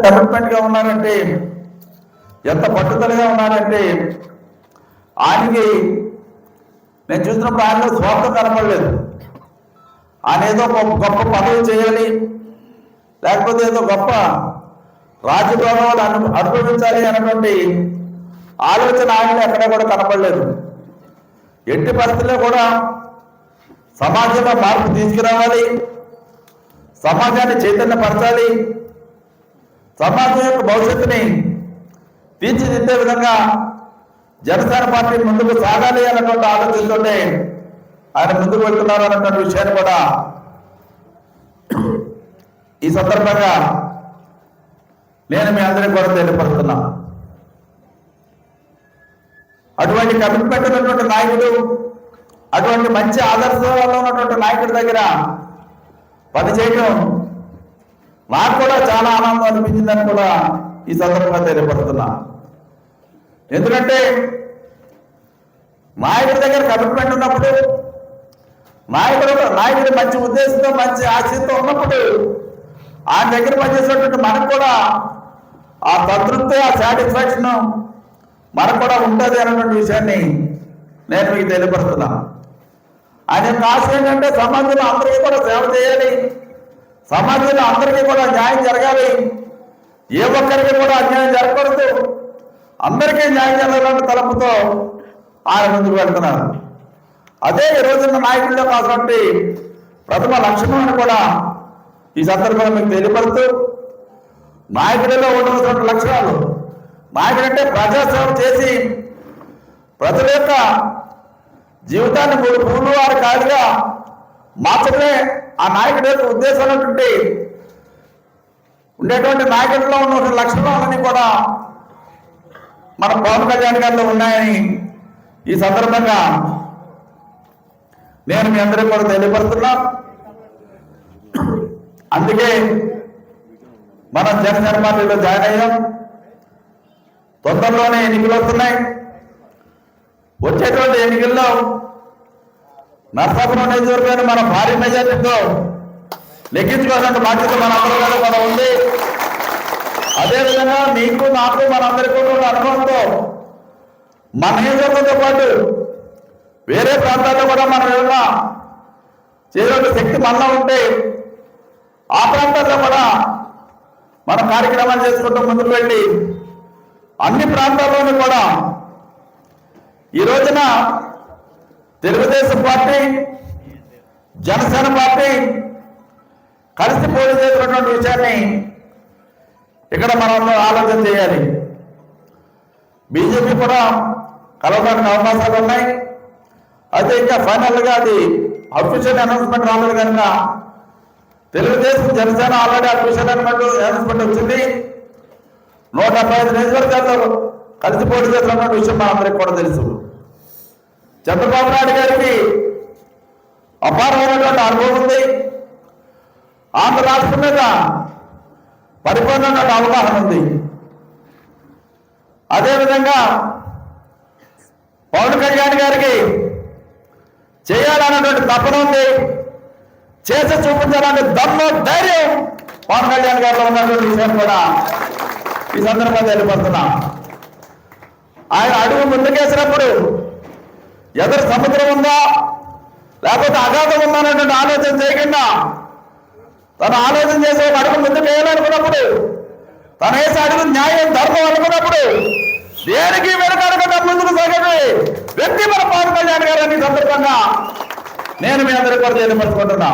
కమిట్మెంట్గా ఉన్నారంటే, ఎంత పట్టుదలగా ఉన్నారంటే, ఆయనకి నేను చూసినప్పుడు ఆయనలో స్వార్థం కనపడలేదు. ఆయన ఏదో గొప్ప పదవి చేయాలి, లేకపోతే ఏదో గొప్ప రాజగౌరవాలు అనుభవించాలి అన్నటువంటి ఆలోచన ఆయన ఎక్కడ కూడా కనపడలేదు. ఎట్టి పరిస్థితుల్లో కూడా సమాజంలో మార్పు తీసుకురావాలి, సమాజాన్ని చైతన్యపరచాలి, సమాజం యొక్క భవిష్యత్తుని తీర్చిదిద్దే విధంగా జనసేన పార్టీ ముందుకు సాగాలి అన్నటువంటి ఆలోచనతోనే ఆయన ముందుకు వెళ్తున్నారు అన్నటువంటి విషయాన్ని కూడా ఈ సందర్భంగా నేను మీ అందరికీ కూడా తెలియపరుస్తున్నా. అటువంటి కమిట్మెంట్ ఉన్నటువంటి నాయకుడు, అటువంటి మంచి ఆదర్శాలలో ఉన్నటువంటి నాయకుడి దగ్గర పనిచేయడం నాకు కూడా చాలా ఆనందం అనిపించిందని కూడా ఈ సందర్భంగా తెలియపరుస్తున్నా. ఎందుకంటే నాయకుడి దగ్గర కమిట్మెంట్ ఉన్నప్పుడు, నాయకుడి మంచి ఉద్దేశంతో మంచి ఆశయంతో ఉన్నప్పుడు ఆయన దగ్గర పనిచేసినటువంటి మనకు కూడా ఆ సంతృప్తి, ఆ సాటిస్ఫాక్షన్ మనకు కూడా ఉంటుంది అన్నటువంటి విషయాన్ని నేను మీకు తెలియపరుస్తున్నా. ఆయన యొక్క ఆశ ఏంటంటే సమాజంలో అందరికీ కూడా సేవ చేయాలి, సమాజంలో అందరికీ కూడా న్యాయం జరగాలి, ఏ ఒక్కరికి కూడా అన్యాయం జరగకూడదు, అందరికీ న్యాయం జరగాలన్న తలపుతో ఆయన ముందుకు వెళ్తున్నారు. అదే ఈ రోజున్న నాయకుల్లో కాసినటువంటి ప్రథమ లక్షణం అని కూడా ఈ సందర్భంగా మీకు తెలియపరుస్తూ, నాయకుడిలో ఉండవలసిన లక్షణాలు, నాయకుడంటే ప్రజాసేవ చేసి ప్రజల యొక్క జీవితాన్ని 3 పూలు 6 కాయలుగా మార్చడమే ఆ నాయకుడి యొక్క ఉద్దేశం ఉండేటువంటి నాయకుడిలో ఉన్న లక్షణాలన్నీ కూడా మన పవన్ కళ్యాణ్ గారిలో ఉన్నాయని ఈ సందర్భంగా నేను మీ అందరికీ కూడా తెలియపరుస్తున్నా. అందుకే మనం జనసేన పార్టీలో జాయిన్ అయ్యాం. తొందరలోనే ఎన్నికలు వస్తున్నాయి. వచ్చేటువంటి ఎన్నికల్లో నర్సాపురం నియోజకవర్గాన్ని మన భారీ మెజార్టీతో లెక్కించుకోవాలంటే బాధ్యత మన అందరిలో కూడా ఉంది. అదేవిధంగా మీకు నాకు మనందరికీ కూడా అనుభవంతో మన నియోజకవర్గంతో పాటు వేరే ప్రాంతాల్లో కూడా మనం ఏమన్నా చేయాల్సిన శక్తి మనలో ఉంటే ఆ ప్రాంతాల్లో కూడా మన కార్యక్రమాలు చేసుకుంటూ ముందుకు వెళ్ళి అన్ని ప్రాంతాల్లోనూ కూడా ఈ రోజున తెలుగుదేశం పార్టీ, జనసేన పార్టీ కలిసి పోటీ చేసినటువంటి విషయాన్ని ఇక్కడ మనం ఆలోచన చేయాలి. బీజేపీ కూడా కలవడానికి అవకాశాలు ఉన్నాయి. అయితే ఇంకా ఫైనల్గా అది అఫీషియల్ అనౌన్స్మెంట్ రాలేదు కనుక Telugu Desam Janasena already official announcement వచ్చింది. 175 నియోజకవర్గాల్లో కలిసి పోటీ చేస్తున్నటువంటి విషయం మా అందరికీ కూడా తెలుసు. చంద్రబాబు నాయుడు గారికి అపారమైనటువంటి అనుభవం ఉంది. ఆంధ్ర రాష్ట్రం మీద పరిపూర్ణమైన అవగాహన ఉంది. అదేవిధంగా పవన్ కళ్యాణ్ గారికి చేయాలన్నటువంటి తపన ఉంది, చేసి చూపించాలనే దమ్ము ధైర్యం పవన్ కళ్యాణ్ గారిలో ఉన్నటువంటి విషయం కూడా ఈ సందర్భంగా తెలియపడుతున్నా. ఆయన అడుగు ముందుకేసినప్పుడు ఎదురు సముద్రం ఉందా లేకపోతే అగాధం ఉందా అనేటువంటి ఆలోచన చేయకుండా తన ఆలోచన చేసే అడుగు ముందుకు వేయాలనుకున్నప్పుడు, తన వేసే అడుగు న్యాయం ధర్మం అనుకున్నప్పుడు దేనికి వెనకడక ముందుకు సాగే వ్యక్తి మన పవన్ కళ్యాణ్ గారు అనే సందర్భంగా నేను మీ అందరికీ కూడా తెలియపరుచుకుంటున్నా.